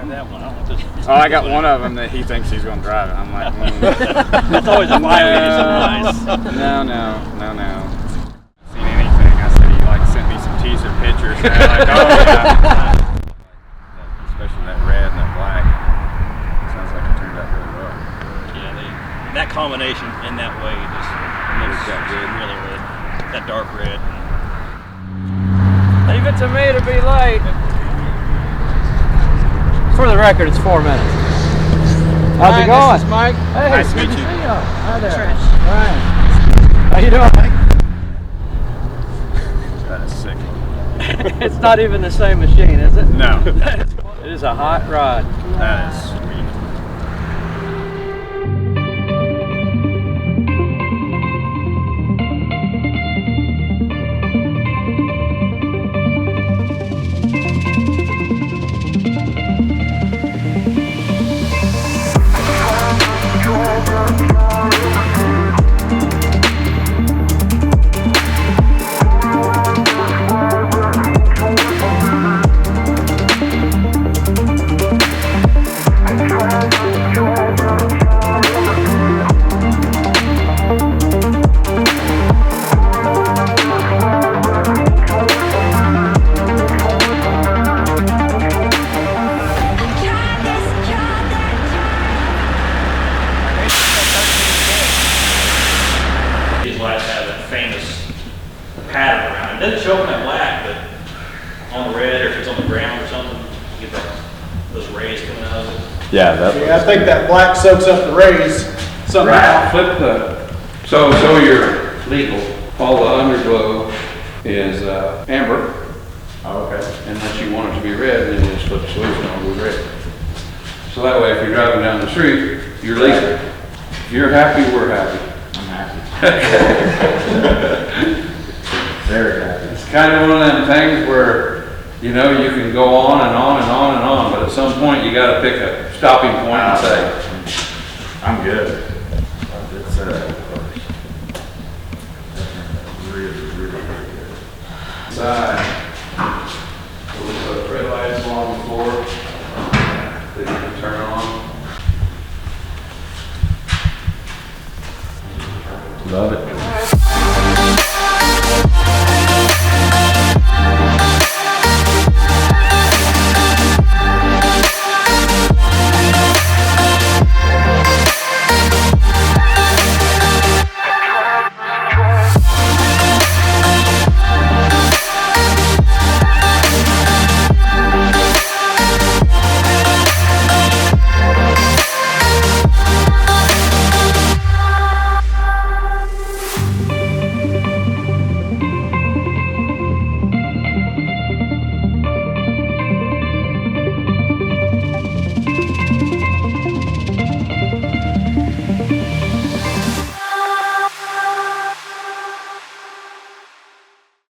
drive that one. I don't want this. Oh, I got one of them that he thinks he's going to drive it. I'm like, That's always a violation of nice. No. Seen anything? I said he like sent me some teaser pictures. And they're like, oh yeah. Especially that red and that black. Sounds like it turned out really well. Yeah, that combination in that way just looks really red. That dark red. Leave it to me to be late. For the record, it's 4 minutes. How's it going? This is Mike. Hey, nice to good meet you. See you. Hi there. Trish. Ryan. How you doing, Mike? That is sick. It's not even the same machine, is it? No. It is a hot rod. That is sweet. These lights have that famous pattern around it. It doesn't show up in that black, but on the red or if it's on the ground or something, you get those rays coming out of it. Yeah, that. Yeah, I think that black soaks up the rays somehow. Right, flip the, so you're legal. All the underglow is amber. Oh, okay. Unless you want it to be red, then you just flip the switch and it'll be red. So that way, if you're driving down the street, you're legal. If you're happy, we're happy. I'm happy. Okay. Very happy. It's kind of one of them things where, you know, you can go on and on and on and on, but at some point you got to pick a stopping point and say, I'm good. It's really good. side. We'll put red lights along before they can turn on. Love it.